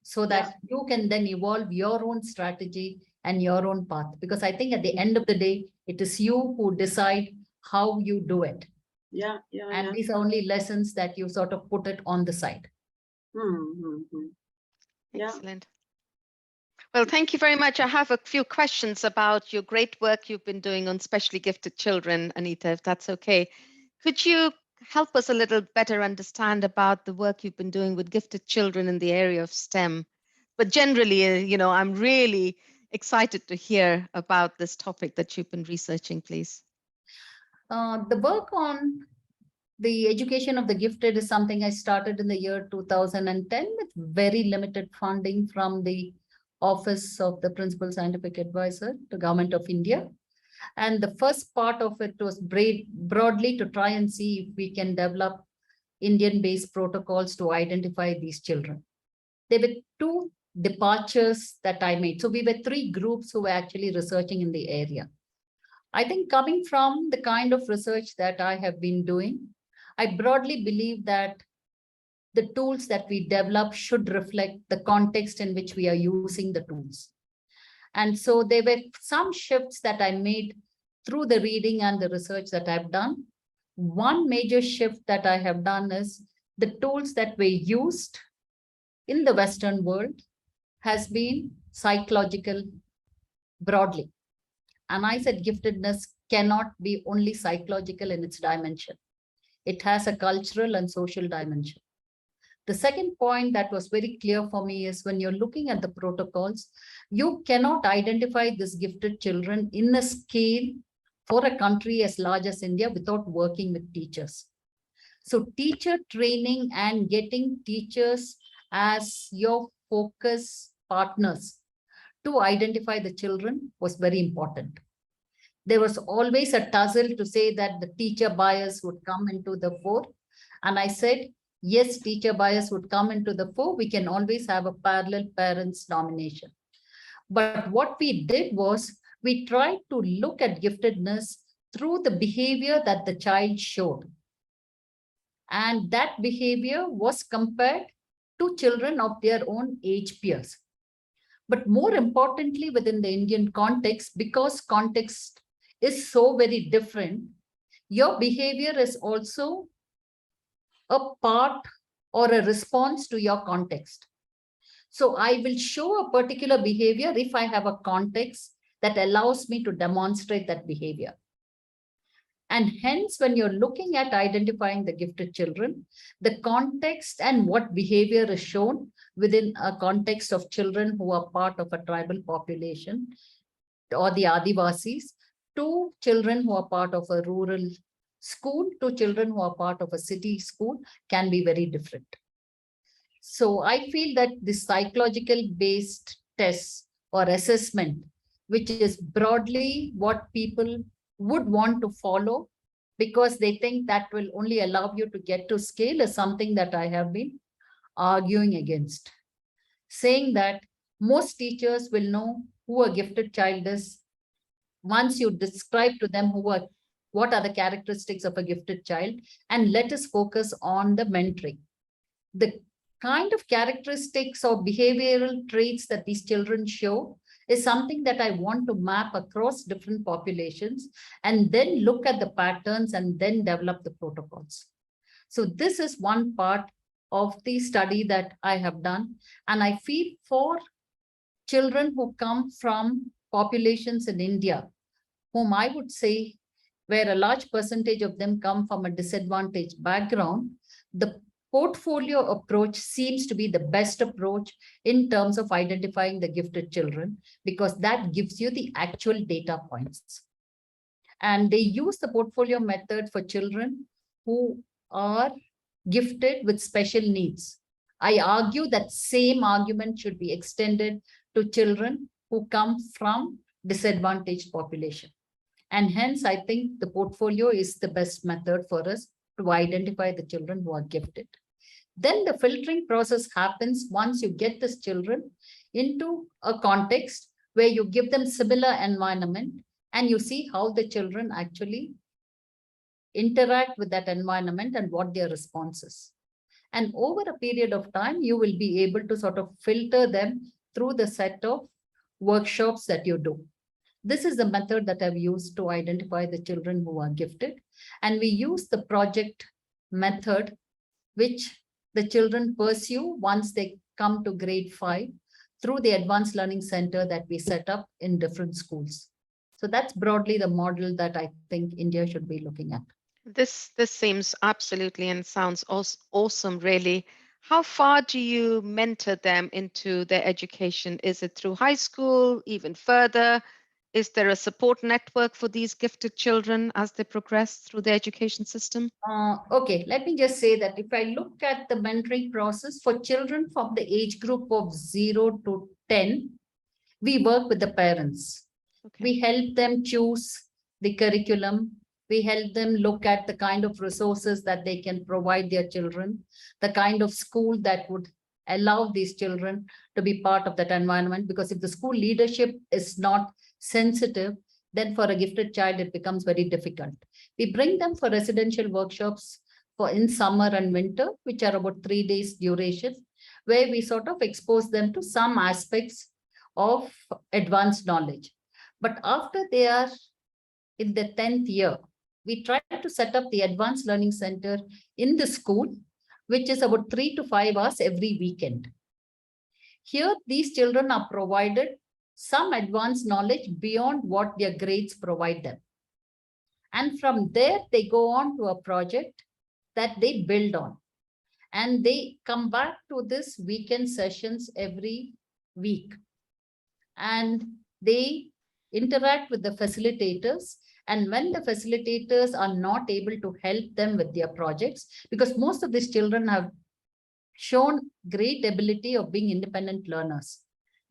so that you can then evolve your own strategy and your own path. Because I think at the end of the day, it is you who decide how you do it. And these are only lessons that you sort of put it on the side. Excellent. Well, thank you very much. I have a few questions about your great work you've been doing on specially gifted children, Anita, if that's okay. Could you help us a little better understand about the work you've been doing with gifted children in the area of STEM? But generally, I'm really excited to hear about this topic that you've been researching, please. The work on the education of the gifted is something I started in the year 2010 with very limited funding from the Office of the Principal Scientific Advisor, the Government of India. And the first part of it was broadly to try and see if we can develop Indian-based protocols to identify these children. There were two departures that I made. So we were three groups who were actually researching in the area. I think coming from the kind of research that I have been doing, I broadly believe that the tools that we develop should reflect the context in which we are using the tools. And so there were some shifts that I made through the reading and the research that I've done. One major shift that I have done is the tools that were used in the Western world has been psychological broadly. And I said giftedness cannot be only psychological in its dimension. It has a cultural and social dimension. The second point that was very clear for me is when you're looking at the protocols, you cannot identify these gifted children in a scale for a country as large as India without working with teachers. So teacher training and getting teachers as your focus partners to identify the children was very important. There was always a tussle to say that the teacher bias would come into the fore. And I said, yes, teacher bias would come into the fore. We can always have a parallel parents nomination. But what we did was we tried to look at giftedness through the behavior that the child showed. And that behavior was compared to children of their own age peers. But more importantly, within the Indian context, because context is so very different, your behavior is also a part or a response to your context. So I will show a particular behavior if I have a context that allows me to demonstrate that behavior. And hence, when you're looking at identifying the gifted children, the context and what behavior is shown within a context of children who are part of a tribal population or the Adivasis, to children who are part of a rural school, to children who are part of a city school can be very different. So I feel that the psychological based tests or assessment, which is broadly what people would want to follow because they think that will only allow you to get to scale, is something that I have been arguing against. Saying that most teachers will know who a gifted child is once you describe to them what are the characteristics of a gifted child, and let us focus on the mentoring. The kind of characteristics or behavioral traits that these children show is something that I want to map across different populations and then look at the patterns and then develop the protocols. So this is one part of the study that I have done. And I feel for children who come from populations in India, whom I would say where a large percentage of them come from a disadvantaged background, the portfolio approach seems to be the best approach in terms of identifying the gifted children, because that gives you the actual data points. And they use the portfolio method for children who are gifted with special needs. I argue that same argument should be extended to children who come from disadvantaged population. And hence, I think the portfolio is the best method for us to identify the children who are gifted. Then the filtering process happens once you get these children into a context where you give them similar environment and you see how the children actually interact with that environment and what their response is. And over a period of time, you will be able to sort of filter them through the set of workshops that you do. This is the method that I've used to identify the children who are gifted. And we use the project method, which the children pursue once they come to grade 5 through the Advanced Learning Center that we set up in different schools. So that's broadly the model that I think India should be looking at. This seems absolutely and sounds awesome, really. How far do you mentor them into their education? Is it through high school, even further? Is there a support network for these gifted children as they progress through the education system? Okay, let me just say that if I look at the mentoring process for children from the age group of 0 to 10, we work with the parents. Okay. We help them choose the curriculum. We help them look at the kind of resources that they can provide their children, the kind of school that would allow these children to be part of that environment. Because if the school leadership is not sensitive, then for a gifted child, it becomes very difficult. We bring them for residential workshops for in summer and winter, which are about 3 days duration, where we sort of expose them to some aspects of advanced knowledge. But after they are in the 10th year, we try to set up the Advanced Learning Center in the school, which is about 3 to 5 hours every weekend. Here, these children are provided some advanced knowledge beyond what their grades provide them. And from there, they go on to a project that they build on. And they come back to this weekend sessions every week. And they interact with the facilitators. And when the facilitators are not able to help them with their projects, because most of these children have shown great ability of being independent learners.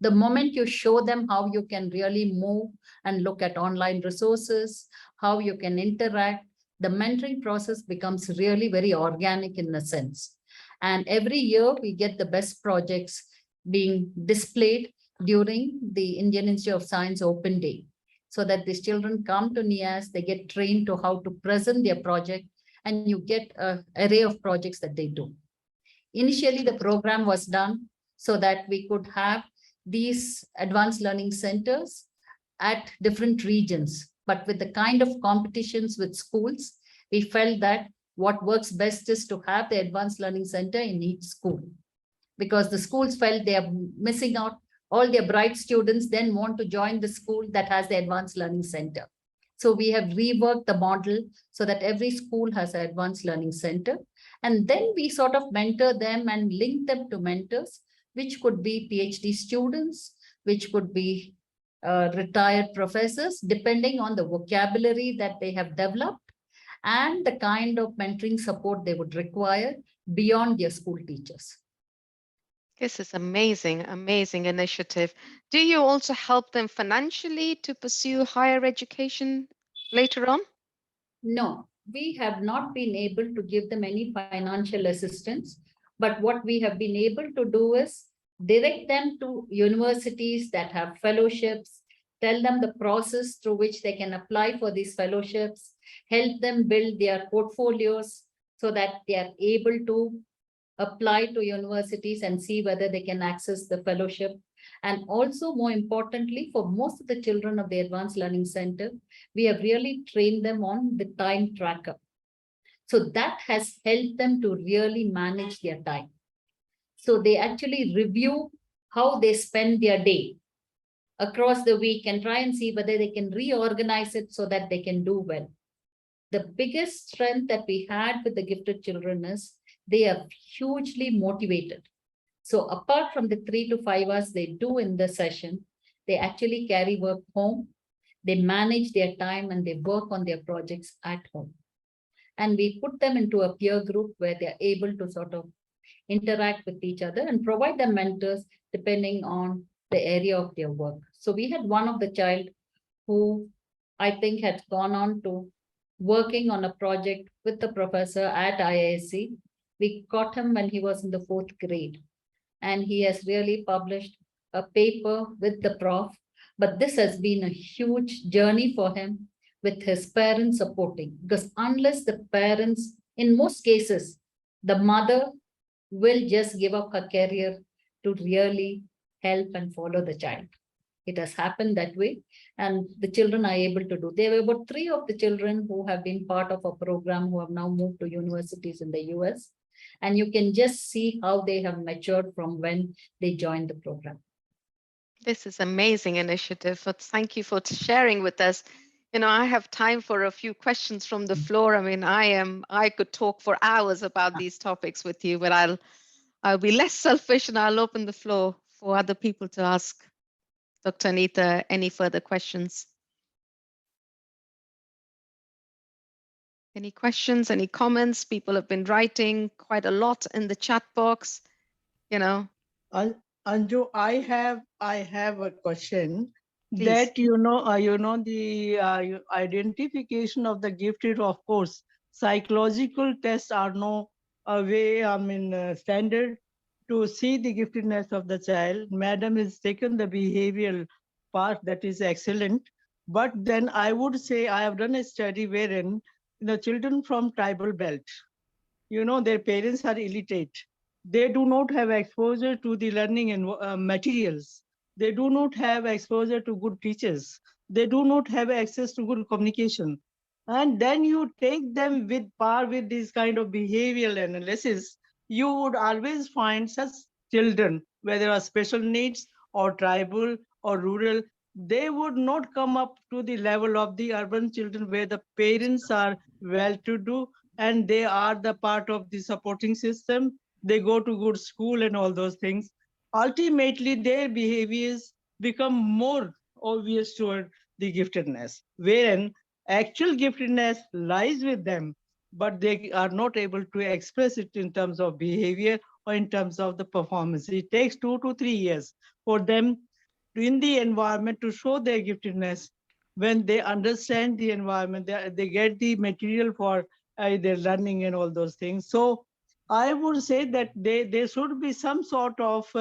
The moment you show them how you can really move and look at online resources, how you can interact, the mentoring process becomes really very organic in a sense. And every year we get the best projects being displayed during the Indian Institute of Science Open Day, so that these children come to NIAS, they get trained to how to present their project, and you get an array of projects that they do. Initially, the program was done so that we could have these advanced learning centers at different regions. But with the kind of competitions with schools, we felt that what works best is to have the advanced learning center in each school, because the schools felt they are missing out. All their bright students then want to join the school that has the advanced learning center. So we have reworked the model so that every school has an advanced learning center. And then we sort of mentor them and link them to mentors, which could be PhD students, which could be retired professors, depending on the vocabulary that they have developed and the kind of mentoring support they would require beyond their school teachers. This is amazing, amazing initiative. Do you also help them financially to pursue higher education later on? No, we have not been able to give them any financial assistance. But what we have been able to do is direct them to universities that have fellowships, tell them the process through which they can apply for these fellowships, help them build their portfolios so that they are able to apply to universities and see whether they can access the fellowship. And also, more importantly, for most of the children of the Advanced Learning Center, we have really trained them on the time tracker. So that has helped them to really manage their time. So they actually review how they spend their day across the week and try and see whether they can reorganize it so that they can do well. The biggest strength that we had with the gifted children is they are hugely motivated. So apart from the 3 to 5 hours they do in the session, they actually carry work home, they manage their time, and they work on their projects at home. And we put them into a peer group where they're able to sort of interact with each other and provide them mentors depending on the area of their work. So we had one of the child who I think had gone on to working on a project with the professor at IISc. We caught him when he was in the 4th grade. And he has really published a paper with the prof. But this has been a huge journey for him with his parents supporting. Because unless the parents, in most cases, the mother will just give up her career to really help and follow the child. It has happened that way. And the children are able to do. There were about 3 of the children who have been part of a program who have now moved to universities in the US. And you can just see how they have matured from when they joined the program. This is amazing initiative. But thank you for sharing with us. You know, I have time for a few questions from the floor. I mean, I could talk for hours about these topics with you, but I'll be less selfish and I'll open the floor for other people to ask Dr. Anitha any further questions. Any questions, any comments? People have been writing quite a lot in the chat box, you know. Anju, I have a question. Please. That the identification of the gifted, of course, psychological tests are no way, standard to see the giftedness of the child. Madam has taken the behavioral part, that is excellent. But then I would say I have done a study wherein children from tribal belt, their parents are illiterate. They do not have exposure to the learning and materials. They do not have exposure to good teachers. They do not have access to good communication. And then you take them with par with this kind of behavioral analysis, you would always find such children, whether are special needs or tribal or rural, they would not come up to the level of the urban children where the parents are well to do and they are the part of the supporting system. They go to good school and all those things. Ultimately, their behaviors become more obvious toward the giftedness, wherein actual giftedness lies with them, but they are not able to express it in terms of behavior or in terms of the performance. It takes 2 to 3 years for them in the environment to show their giftedness. When they understand the environment, they get the material for their learning and all those things. So I would say that there should be some sort of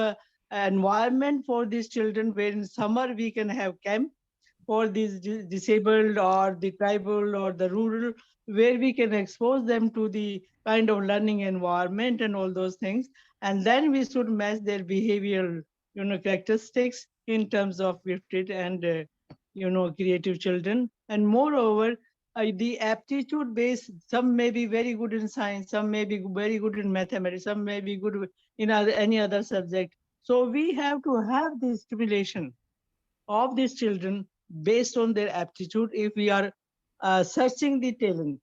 environment for these children where in summer we can have camp for these disabled or the tribal or the rural, where we can expose them to the kind of learning environment and all those things. And then we should match their behavioral, characteristics in terms of gifted and, creative children. And moreover, the aptitude base, some may be very good in science, some may be very good in mathematics, some may be good in any other subject. So we have to have the stimulation of these children based on their aptitude. If we are searching the talent,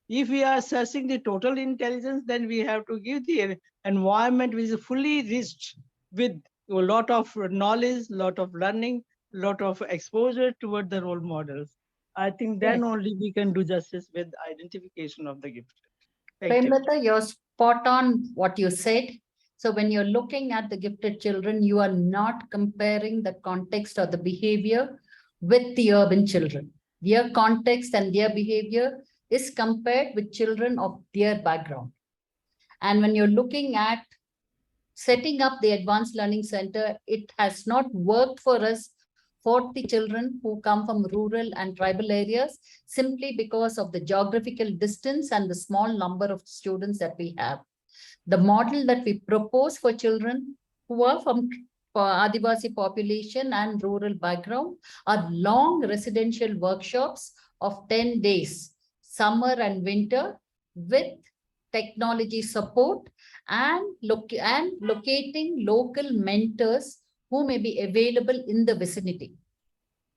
if we are searching the total intelligence, then we have to give the environment which is fully rich with a lot of knowledge, lot of learning, lot of exposure toward the role models. I think then Yes. only we can do justice with identification of the gifted. Thank you. Premlata, you're spot on what you said. So when you're looking at the gifted children, you are not comparing the context or the behavior with the urban children. Their context and their behavior is compared with children of their background. And when you're looking at setting up the Advanced Learning Center, it has not worked for us for the children who come from rural and tribal areas simply because of the geographical distance and the small number of students that we have. The model that we propose for children who are from Adivasi population and rural background are long residential workshops of 10 days, summer and winter, with technology support and locating local mentors who may be available in the vicinity.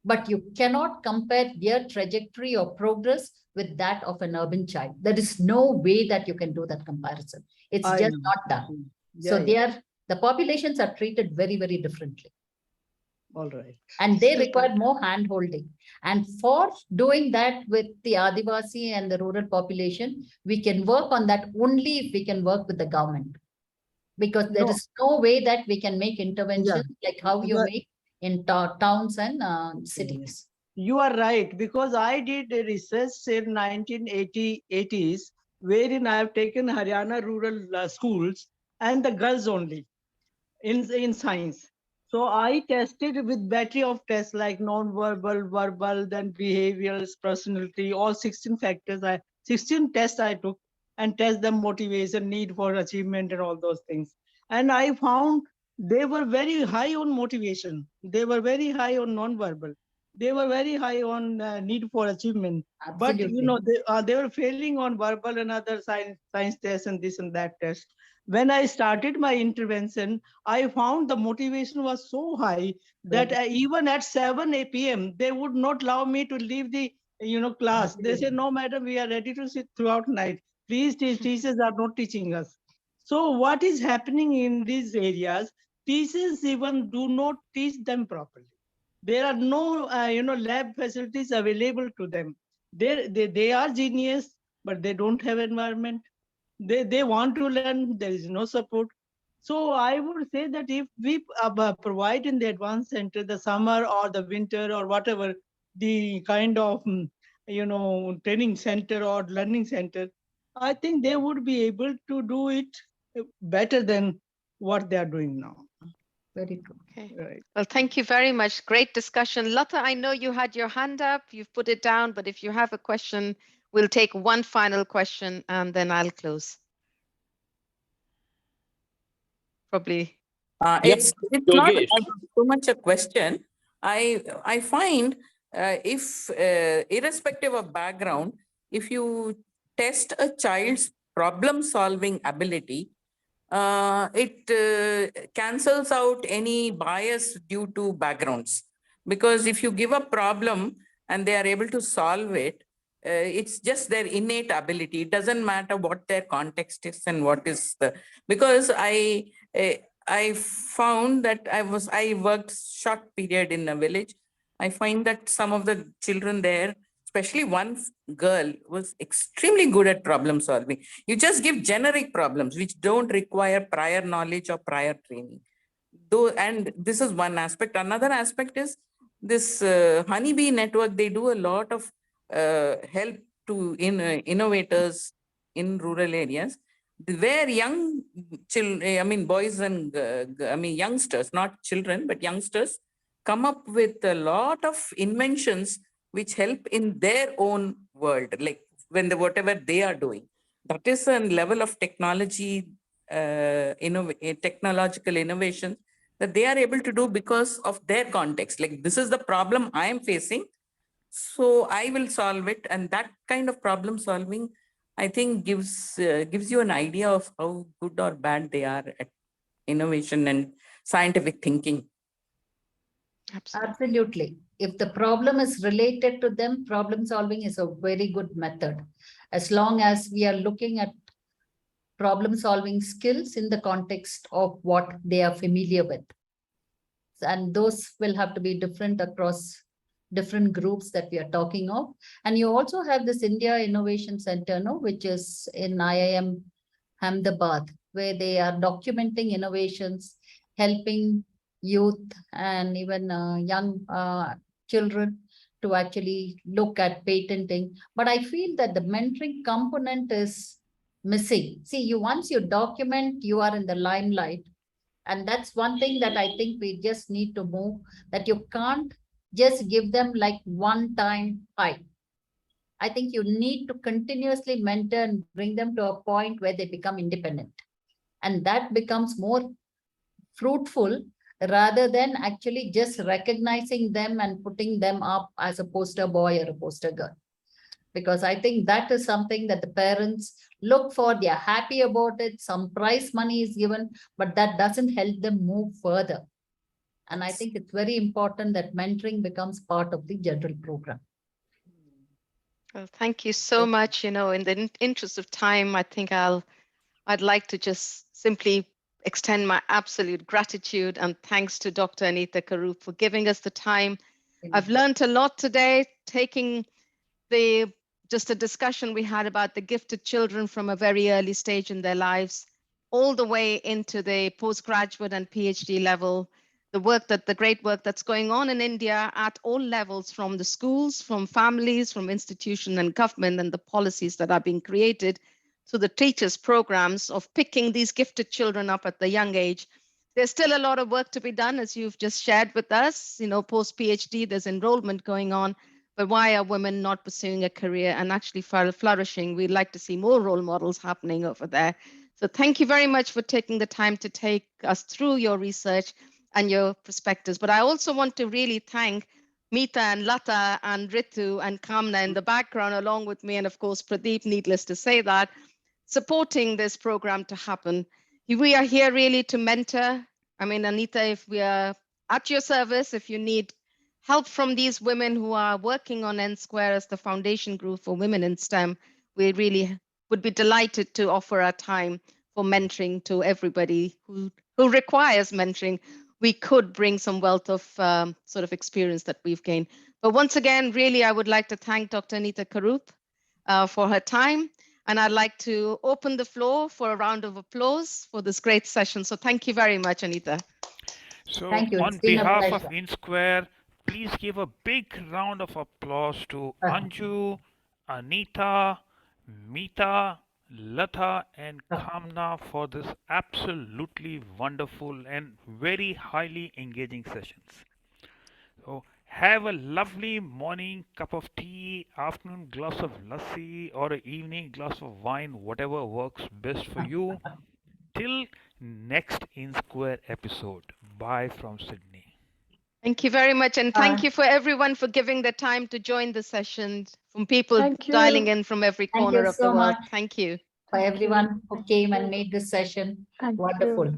But you cannot compare their trajectory or progress with that of an urban child. There is no way that you can do that comparison. It's I just know. not done. Yeah, So yeah. the populations are treated very, very differently. All right. And they require more hand holding. And for doing that with the Adivasi and the rural population, we can work on that only if we can work with the government. Because there No, is no way that we can make yeah. interventions like how you make in towns and cities. You are right, because I did a research in 1980s, wherein I have taken Haryana rural schools and the girls only in science. So I tested with battery of tests like non-verbal, verbal, then behavioral, personality, all 16 factors. 16 tests I took and test the motivation, need for achievement and all those things. And I found they were very high on motivation. They were very high on non-verbal. They were very high on need for achievement. But Absolutely. they were failing on verbal and other science tests and this and that test. When I started my intervention, I found the motivation was so high that even at 7 p.m. they would not allow me to leave the class. They say, no, madam, we are ready to sit throughout night. Please, teachers are not teaching us. So what is happening in these areas? Teachers even do not teach them properly. There are no lab facilities available to them. They are genius, but they don't have environment. They want to learn. There is no support. So I would say that if we provide in the advanced center the summer or the winter or whatever the kind of training center or learning center, I think they would be able to do it better than what they are doing now. Very true. Okay. Right. Well, thank you very much. Great discussion. Lata, I know you had your hand up. You've put it down, but if you have a question, we'll take one final question and then I'll close. Probably. Yeah, It's not Yogesh. so much a question. I find if irrespective of background, if you test a child's problem solving ability, it cancels out any bias due to backgrounds. Because if you give a problem and they are able to solve it, it's just their innate ability. It doesn't matter what their context is and what is the. Because I found that I worked short period in a village. I find that some of the children there, especially one girl, was extremely good at problem solving. You just give generic problems which don't require prior knowledge or prior training. Though, and this is one aspect. Another aspect is this honeybee network. They do a lot of help to innovators in rural areas, where young children, I mean boys and youngsters, not children, but youngsters, come up with a lot of inventions which help in their own world, like whatever they are doing. That is a level of technology, technological innovation that they are able to do because of their context. Like, this is the problem I am facing, so I will solve it. And that kind of problem solving, I think, gives you an idea of how good or bad they are at innovation and scientific thinking. Absolutely. If the problem is related to them, problem solving is a very good method. As long as we are looking at problem solving skills in the context of what they are familiar with. And those will have to be different across different groups that we are talking of. And you also have this India Innovation Center, no, which is in IIM Ahmedabad, where they are documenting innovations, helping youth and even young children to actually look at patenting. But I feel that the mentoring component is missing. See, once you document, you are in the limelight. And that's one thing that I think we just need to move, that you can't just give them like one-time hype. I think you need to continuously mentor and bring them to a point where they become independent. And that becomes more fruitful rather than actually just recognizing them and putting them up as a poster boy or a poster girl. Because I think that is something that the parents look for. They are happy about it. Some prize money is given, but that doesn't help them move further. And I think it's very important that mentoring becomes part of the general program. Well, thank you so much. In the interest of time, I think I'd like to just simply extend my absolute gratitude and thanks to Dr. Anitha Kurup for giving us the time. I've learned a lot today, taking just a discussion we had about the gifted children from a very early stage in their lives, all the way into the postgraduate and PhD level, the great work that's going on in India at all levels, from the schools, from families, from institution and government, and the policies that are being created to the teachers' programs of picking these gifted children up at the young age. There's still a lot of work to be done, as you've just shared with us. Post PhD, there's enrollment going on. But why are women not pursuing a career and actually flourishing? We'd like to see more role models happening over there. So thank you very much for taking the time to take us through your research and your perspectives. But I also want to really thank Meeta and Lata and Ritu and Kamna in the background along with me, and of course Pradeep, needless to say that, supporting this program to happen. We are here really to mentor. I mean, Anita, if we are at your service, if you need help from these women who are working on InSquare as the foundation group for women in STEM, we really would be delighted to offer our time for mentoring to everybody who requires mentoring. We could bring some wealth of sort of experience that we've gained. But once again, really, I would like to thank Dr. Anitha Kurup for her time. And I'd like to open the floor for a round of applause for this great session. So thank you very much, Anitha. So, Thank you. It's on been a behalf of pleasure. InSquare, please give a big round of applause to Anju, Anita, Meeta, Lata, and Kamna for this absolutely wonderful and very highly engaging sessions. So, have a lovely morning cup of tea, afternoon glass of lassi, or an evening glass of wine, whatever works best for you. Till next InSquare episode. Bye from Sydney. Thank you very much. And thank you for everyone for giving the time to join the session, from people Thank you. dialing in from every Thank corner you of the so world. much Thank you. for Thank you. everyone who Thank came you. and made this session Thank you. wonderful.